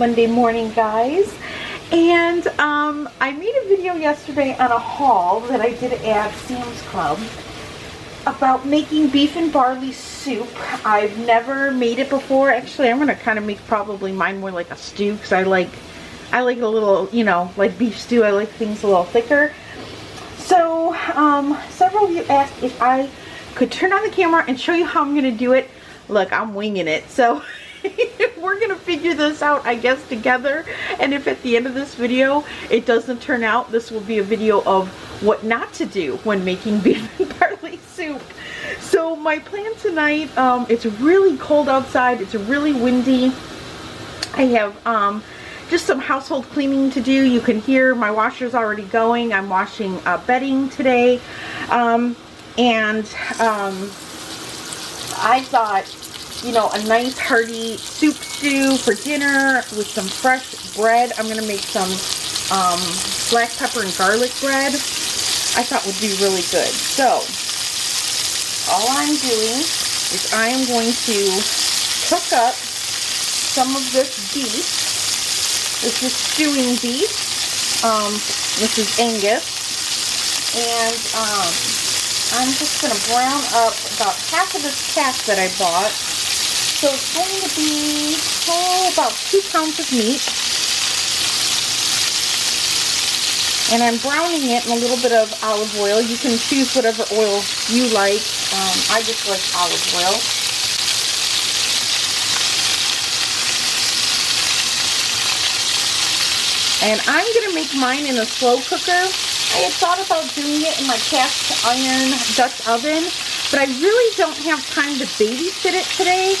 Monday morning, guys. And I made a video yesterday on a haul that I did at Sam's Club about making beef and barley soup. I've never made it before. Actually, I'm going to kind of make probably mine more like a stew because I like it a little, you know, like beef stew. I like things a little thicker. So several of you asked if I could turn on the camera and show you how I'm going to do it. Look, I'm winging it. So we're gonna figure this out, I guess, together. And if at the end of this video it doesn't turn out, this will be a video of what not to do when making beef and barley soup. So my plan tonight, it's really cold outside, it's really windy. I have just some household cleaning to do. You can hear my washer's already going. I'm washing bedding today. I thought, you know, a nice hearty soup stew for dinner with some fresh bread. I'm going to make some black pepper and garlic bread. I thought would be really good. So, all I'm doing is I am going to cook up some of this beef. This is stewing beef. This is Angus. And I'm just going to brown up about half of this calf that I bought. So it's going to be, about 2 pounds of meat. And I'm browning it in a little bit of olive oil. You can choose whatever oil you like. I just like olive oil. And I'm going to make mine in a slow cooker. I had thought about doing it in my cast iron Dutch oven, but I really don't have time to babysit it today,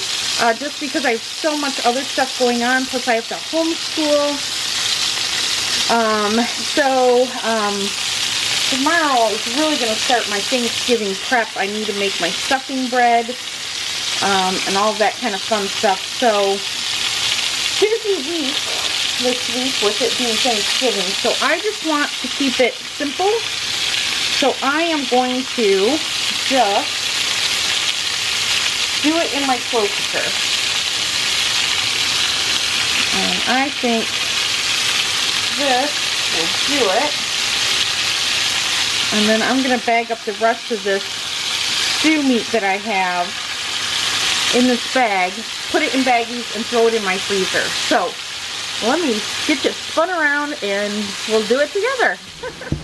just because I have so much other stuff going on, plus I have to homeschool. Tomorrow is really going to start my Thanksgiving prep. I need to make my stuffing bread, and all that kind of fun stuff. So, busy week this week with it being Thanksgiving. So I just want to keep it simple. So I am going to just do it in my slow cooker. And I think this will do it. And then I'm going to bag up the rest of this stew meat that I have in this bag, put it in baggies, and throw it in my freezer. So let me get you spun around and we'll do it together.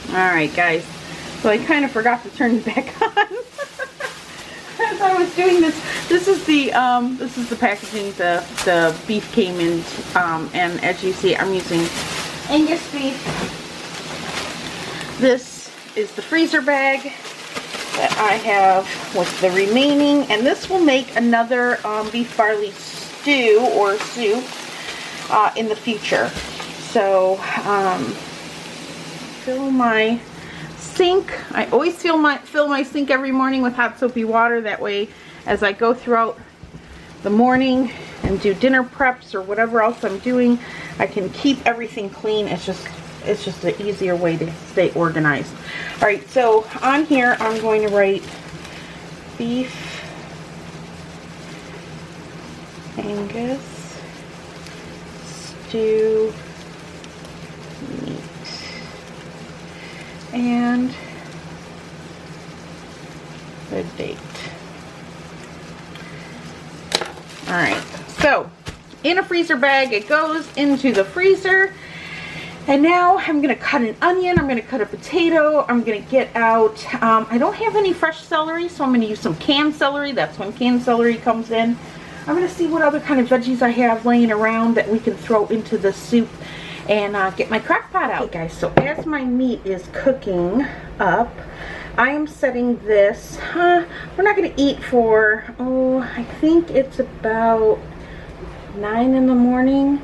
Alright guys, so I kind of forgot to turn it back on. As I was doing this, this is the packaging the beef came in, and as you see, I'm using Angus beef. This is the freezer bag that I have with the remaining, and this will make another beef barley stew or soup in the future. So fill my sink. I always fill my sink every morning with hot soapy water. That way, as I go throughout the morning and do dinner preps or whatever else I'm doing, I can keep everything clean. It's just an easier way to stay organized. All right, so on here I'm going to write beef Angus stew meat and the date. Alright, so in a freezer bag it goes into the freezer, and now I'm going to cut an onion, I'm going to cut a potato, I'm going to get out, I don't have any fresh celery, so I'm going to use some canned celery. That's when canned celery comes in. I'm going to see what other kind of veggies I have laying around that we can throw into the soup and get my crock pot out. Okay guys, so as my meat is cooking up, I am setting this, we're not going to eat for, I think it's about 9 in the morning.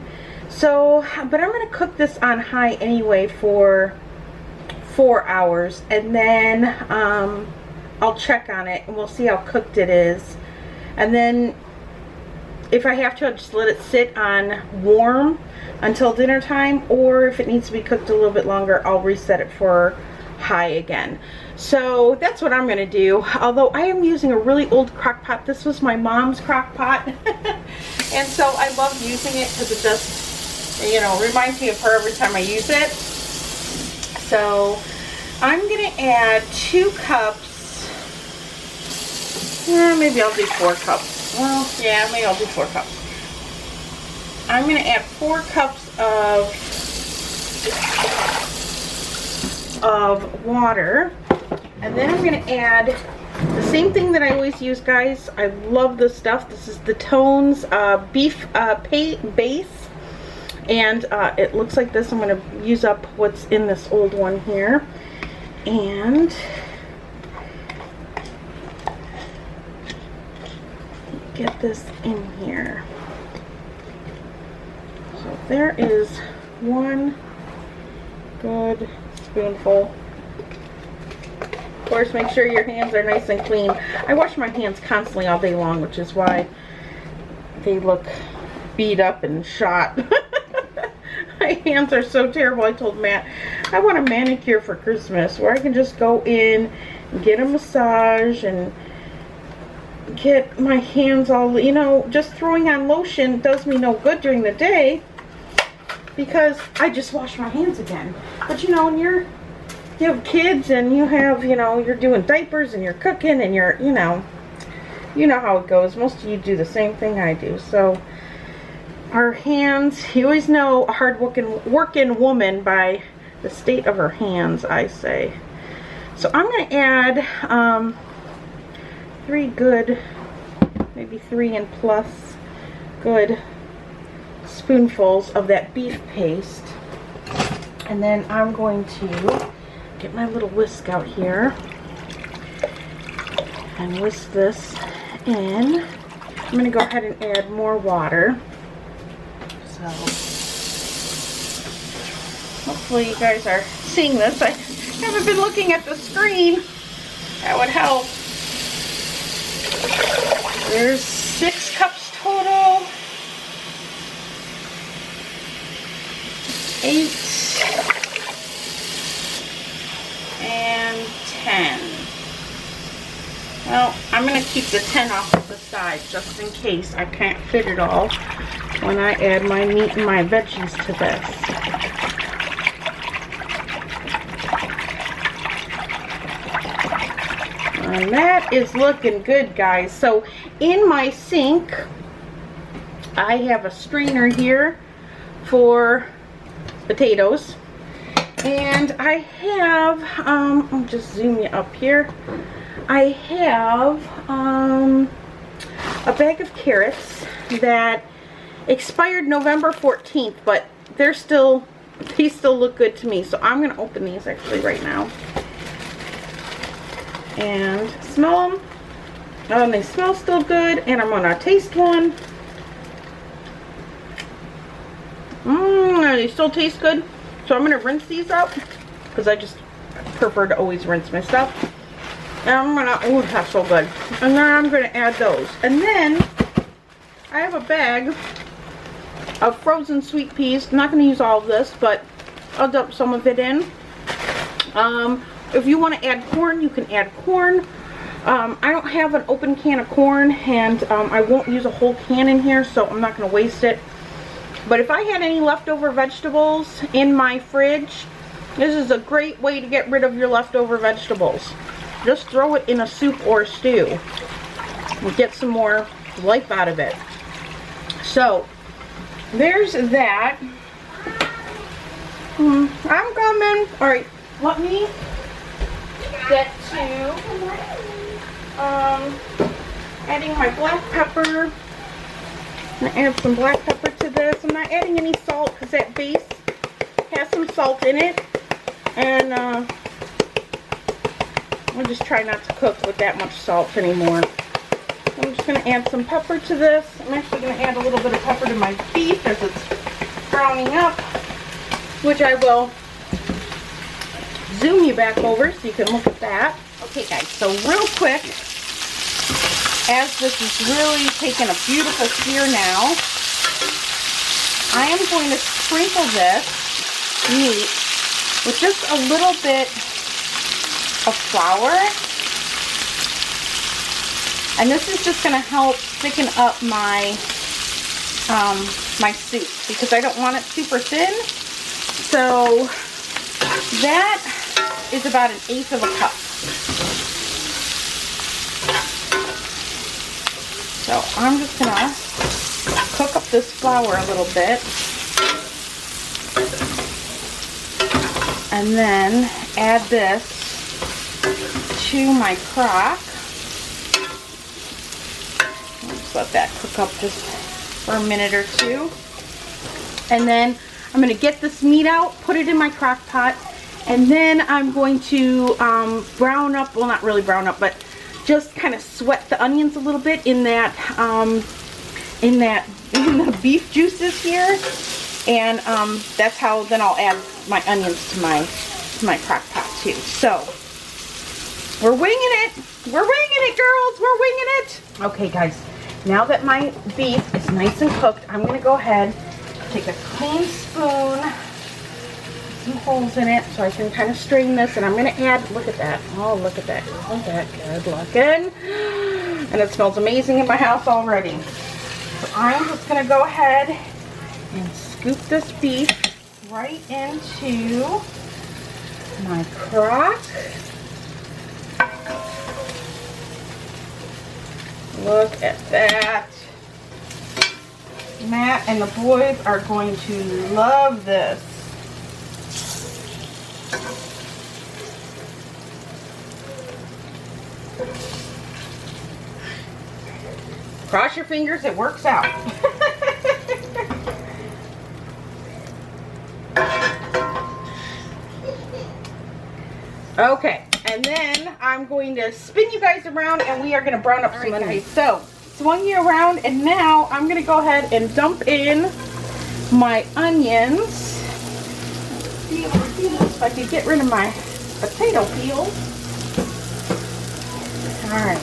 So, but I'm going to cook this on high anyway for 4 hours, and then I'll check on it and we'll see how cooked it is. And then if I have to, I'll just let it sit on warm until dinner time, or if it needs to be cooked a little bit longer, I'll reset it for high again. So that's what I'm going to do. Although I am using a really old crock pot. This was my mom's crock pot. And so I love using it because you know, reminds me of her every time I use it. So I'm going to add 2 cups. Maybe I'll do 4 cups. Well, yeah, maybe I'll do 4 cups. I'm going to add 4 cups of water. And then I'm going to add the same thing that I always use, guys. I love this stuff. This is the Tones beef base. And it looks like this. I'm going to use up what's in this old one here. And get this in here. So there is 1 good spoonful. Of course, make sure your hands are nice and clean. I wash my hands constantly all day long, which is why they look beat up and shot. My hands are so terrible. I told Matt, I want a manicure for Christmas where I can just go in and get a massage and get my hands all, you know, just throwing on lotion does me no good during the day because I just wash my hands again. But you know, when you have kids and you have, you know, you're doing diapers and you're cooking and you're, you know how it goes. Most of you do the same thing I do. So our hands, you always know a hard working woman by the state of her hands, I say. So I'm going to add 3 good, maybe 3 and plus good spoonfuls of that beef paste. And then I'm going to get my little whisk out here and whisk this in. I'm going to go ahead and add more water. So hopefully you guys are seeing this. I haven't been looking at the screen. That would help. There's 6 cups total. 8 and 10. Well, I'm going to keep the 10 off to the side just in case I can't fit it all when I add my meat and my veggies to this. And that is looking good, guys. So in my sink, I have a strainer here for potatoes. And I have, I'll just zoom you up here. I have a bag of carrots that expired November 14th, but they still look good to me. So I'm going to open these actually right now and smell them. And they smell still good, and I'm going to taste one. They still taste good. So I'm going to rinse these up because I just prefer to always rinse my stuff. And I'm going to, oh, that's so good. And then I'm going to add those. And then I have a bag of frozen sweet peas. I'm not going to use all of this, but I'll dump some of it in. If you want to add corn, you can add corn. I don't have an open can of corn, and I won't use a whole can in here, so I'm not going to waste it. But if I had any leftover vegetables in my fridge, this is a great way to get rid of your leftover vegetables. Just throw it in a soup or a stew and get some more life out of it. So there's that. I'm coming. Alright, let me get to adding my black pepper. I'm going to add some black pepper to this. I'm not adding any salt because that base has some salt in it. And I'll just try not to cook with that much salt anymore. I'm just going to add some pepper to this. I'm actually going to add a little bit of pepper to my beef as it's browning up, which I will zoom you back over so you can look at that. Okay guys, so real quick, as this is really taking a beautiful sear now, I am going to sprinkle this meat with just a little bit of flour. And this is just going to help thicken up my my soup because I don't want it super thin. So that is about 1/8 of a cup. So I'm just gonna cook up this flour a little bit and then add this to my crock. Just let that cook up just for a minute or two. And then I'm going to get this meat out, put it in my crock pot, and then I'm going to brown up, well not really brown up, but just kind of sweat the onions a little bit in that, in the beef juices here. And that's how then I'll add my onions to my crock pot too. So we're winging it. We're winging it, girls. We're winging it. Okay, guys. Now that my beef is nice and cooked, I'm going to go ahead, take a clean spoon, some holes in it so I can kind of strain this, and I'm going to add, look at that. Oh, look at that. Isn't that good looking? And it smells amazing in my house already. So I'm just going to go ahead and scoop this beef right into my crock. Look at that. Matt and the boys are going to love this. Cross your fingers, it works out. Okay, and then I'm going to spin you guys around and we are going to brown up some onions. So, swung you around and now I'm going to go ahead and dump in my onions. Let's see if I can get rid of my potato peels. Alright.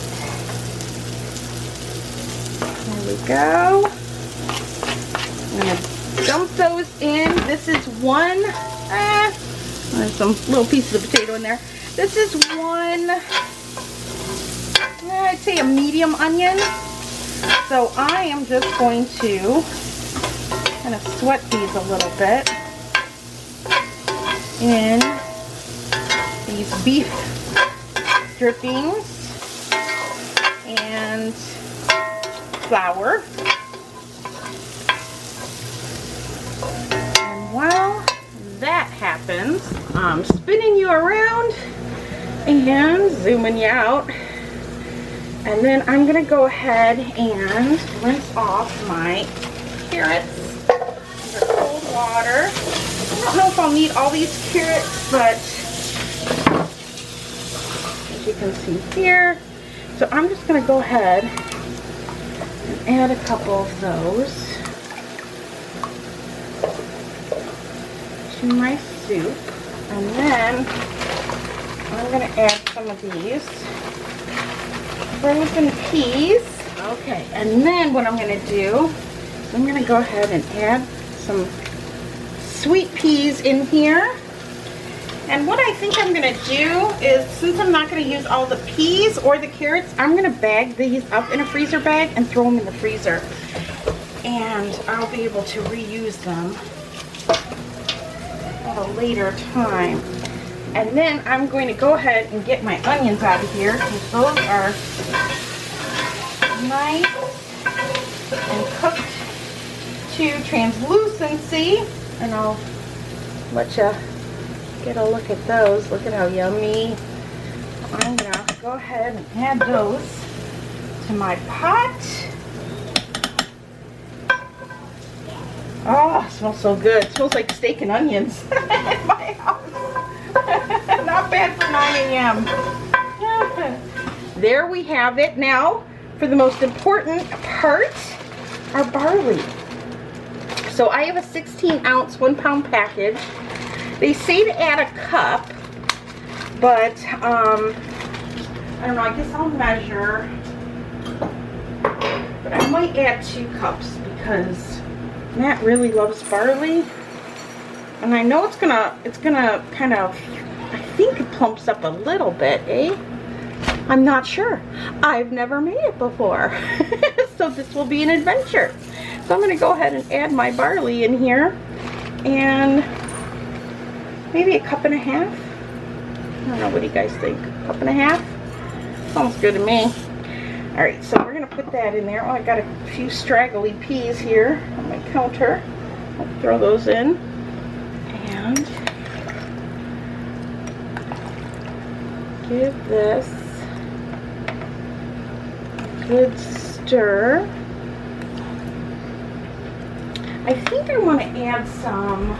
There we go. I'm going to dump those in. This is one, there's some little pieces of potato in there. This is one, I'd say a medium onion. So I am just going to kind of sweat these a little bit in these beef drippings and flour. And while that happens, I'm spinning you around and zooming you out. And then I'm going to go ahead and rinse off my carrots under cold water. I don't know if I'll need all these carrots, but as you can see here. So I'm just going to go ahead and add a couple of those to my soup. And then I'm going to add some of these frozen peas. Okay, and then what I'm going to do is I'm going to go ahead and add some sweet peas in here. And what I think I'm going to do is, since I'm not going to use all the peas or the carrots, I'm going to bag these up in a freezer bag and throw them in the freezer. And I'll be able to reuse them at a later time. And then I'm going to go ahead and get my onions out of here, because those are nice and cooked to translucency. And I'll let you get a look at those. Look at how yummy. I'm going to go ahead and add those to my pot. Oh, it smells so good. It smells like steak and onions in my house. Not bad for 9 a.m. There we have it. Now, for the most important part, our barley. So I have a 16-ounce, 1-pound package. They say to add a cup, but I don't know, I guess I'll measure. But I might add 2 cups because Matt really loves barley. And I know it's gonna kind of, I think it plumps up a little bit, eh? I'm not sure. I've never made it before. So this will be an adventure. So I'm going to go ahead and add my barley in here, and maybe a cup and a half. I don't know, what do you guys think? A cup and a half? Sounds good to me. Alright, so we're going to put that in there. Oh, I got a few straggly peas here on my counter. I'll throw those in. And give this a good stir. I think I want to add some,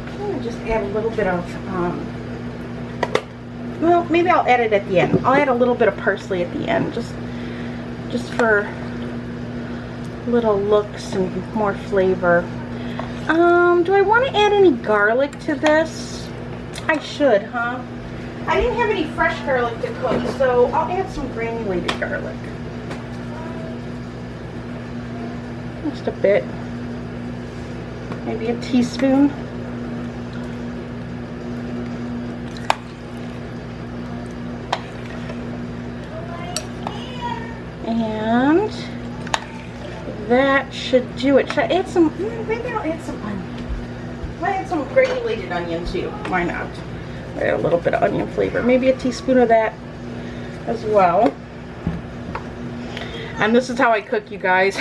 I'm going to just add a little bit of, well, maybe I'll add it at the end. I'll add a little bit of parsley at the end, just for little looks and more flavor. Do I want to add any garlic to this? I should, huh? I didn't have any fresh garlic to cook, so I'll add some granulated garlic. Just a bit. Maybe a teaspoon. And that should do it. Should I add some, maybe I'll add some onion. I'll add some granulated onion too. Why not? Add a little bit of onion flavor. Maybe a teaspoon of that as well. And this is how I cook, you guys.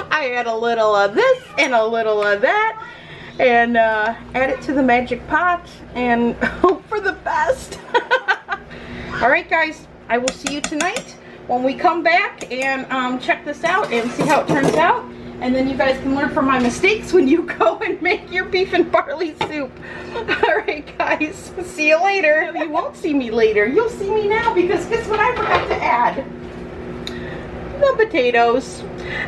I add a little of this and a little of that, and add it to the magic pot and hope for the best. Alright guys, I will see you tonight when we come back and check this out and see how it turns out. And then you guys can learn from my mistakes when you go and make your beef and barley soup. Alright guys, see you later. You won't see me later, you'll see me now, because guess what I forgot to add? The potatoes.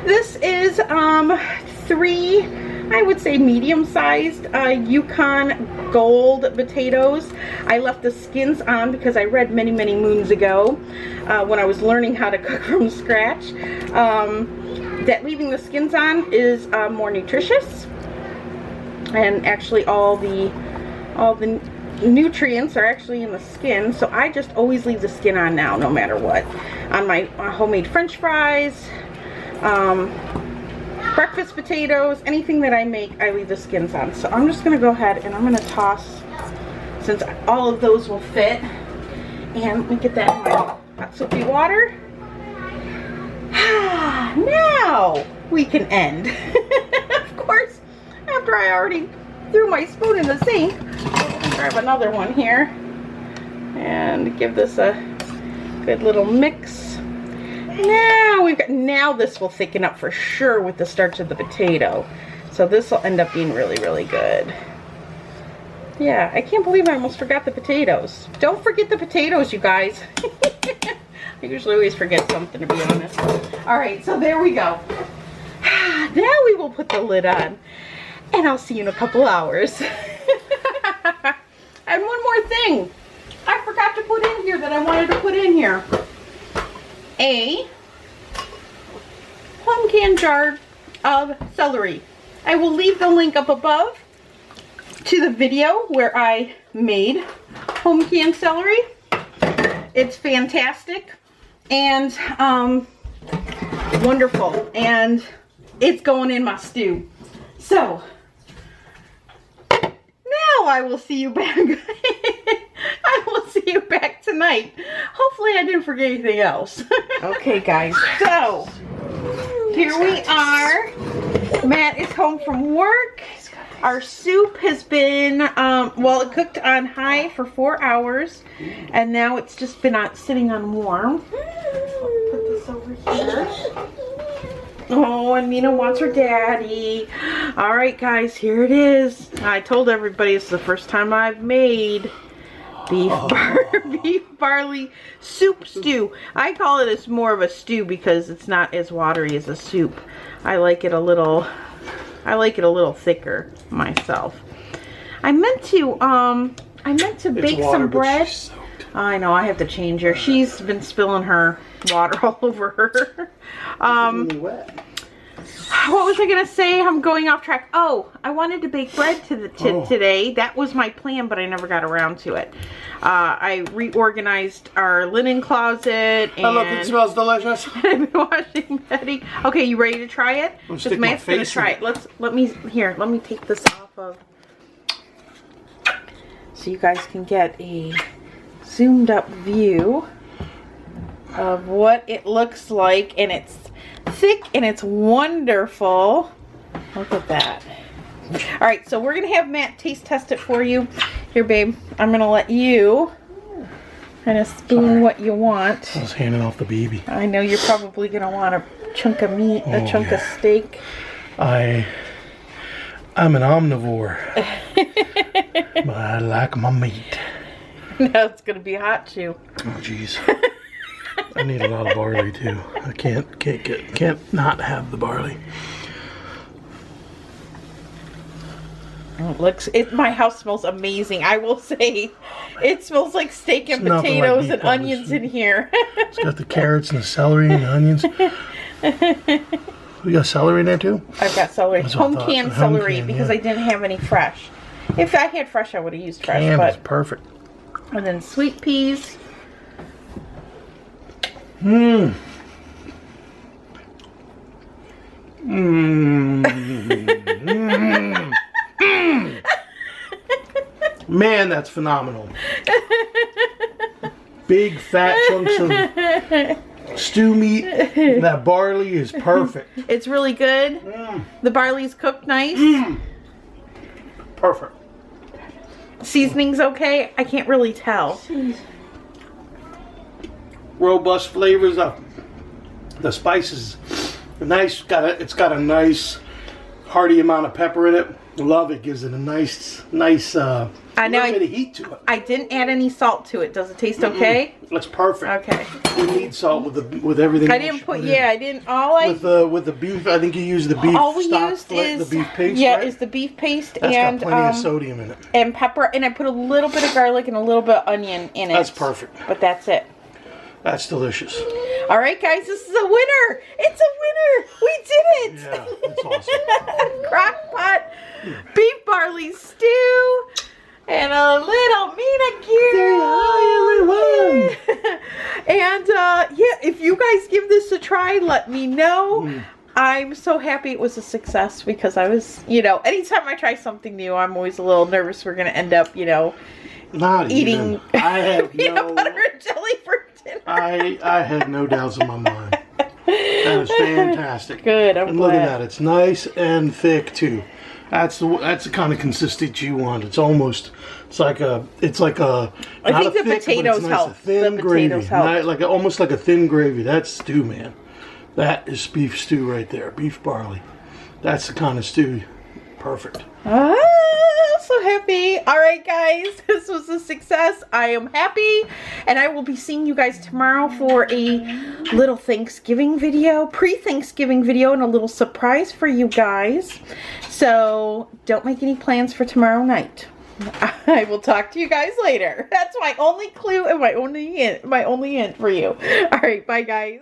This is 3, I would say medium-sized Yukon Gold potatoes. I left the skins on because I read many moons ago when I was learning how to cook from scratch that leaving the skins on is more nutritious, and actually all the nutrients are actually in the skin, so I just always leave the skin on now, no matter what. On my homemade French fries, breakfast potatoes, anything that I make, I leave the skins on. So I'm just gonna go ahead and I'm gonna toss, since all of those will fit, and let me get that in my hot soapy water. Now we can end. Of course, after I already threw my spoon in the sink. Grab another one here and give this a good little mix. Now this will thicken up for sure with the starch of the potato. So this will end up being really good. Yeah, I can't believe I almost forgot the potatoes. Don't forget the potatoes, you guys. I usually always forget something, to be honest. Alright, so there we go. Now we will put the lid on, and I'll see you in a couple hours. And one more thing I forgot to put in here that I wanted to put in here. A home canned jar of celery. I will leave the link up above to the video where I made home canned celery. It's fantastic and wonderful, and it's going in my stew. So now I will see you back. I will see you back tonight. Hopefully I didn't forget anything else. Okay guys, so here we are. Matt is home from work. Our soup has been, well, it cooked on high for 4 hours, and now it's just been sitting on warm. I'll put this over here. Oh, and Mina wants her daddy. Alright guys, here it is. I told everybody it's the first time I've made beef barley soup stew. I call it more of a stew because it's not as watery as a soup. I like it a little thicker myself. I meant to bake some bread. I know, I have to change her. She's been spilling her water all over her. Really wet. What was I gonna say? I'm going off track. Oh, I wanted to bake bread today. That was my plan, but I never got around to it. I reorganized our linen closet. And oh, look, it smells delicious. I've been washing Betty. Okay, you ready to try it? Because Matt's gonna try it. Let me take this off of, so you guys can get a zoomed up view of what it looks like, and it's thick and it's wonderful. Look at that. All right, so we're gonna have Matt taste test it for you. Here, babe, I'm gonna let you kind of spoon what you want. I was handing off the baby. I know you're probably gonna want a chunk of meat, a chunk of steak. I'm an omnivore, but I like my meat. Now it's gonna be hot too. Oh jeez. I need a lot of barley too. I can't not have the barley. Oh, my house smells amazing. I will say, it smells like steak and potatoes and onions in here. It's got the carrots and the celery and the onions. You got celery in there too? I've got celery. Home canned celery because I didn't have any fresh. If I had fresh, I would have used fresh. Canned is perfect. And then sweet peas. Mmm. Man, that's phenomenal. Big fat chunks of stew meat. That barley is perfect. It's really good. The barley's cooked nice. Perfect. Seasoning's okay. I can't really tell. Robust flavors of the spices. Nice. It's got a nice hearty amount of pepper in it. Love it. Gives it a nice I know bit of heat to it. I didn't add any salt to it. Does it taste okay? It's perfect. Okay. We need salt with everything. I didn't put. Yeah, I didn't. With the beef. I think you used the beef. All we used is the beef paste. Yeah, right? is the beef paste. That's and got plenty of sodium in it. And pepper, and I put a little bit of garlic and a little bit of onion in it. That's perfect. But that's it. That's delicious. All right, guys, this is a winner. It's a winner. We did it. Yeah, that's awesome. Crock pot beef barley stew and a little manicure. Hi, everyone. And yeah, if you guys give this a try, let me know. I'm so happy it was a success because I was, anytime I try something new, I'm always a little nervous we're going to end up, Not eating even. I have peanut butter and jelly for dinner. I had no doubts in my mind. That is fantastic. Good, I'm and glad. Look at that. It's nice and thick too. That's the kind of consistency you want. It's like a. I think the potatoes help. A thin the gravy, potatoes help. almost like a thin gravy. That's stew, man. That is beef stew right there. Beef barley. That's the kind of stew. Perfect. So happy. All right, guys, this was a success. I am happy, and I will be seeing you guys tomorrow for a little Thanksgiving video, pre-Thanksgiving video, and a little surprise for you guys. So don't make any plans for tomorrow night. I will talk to you guys later. That's my only clue and my only hint for you. All right, bye, guys.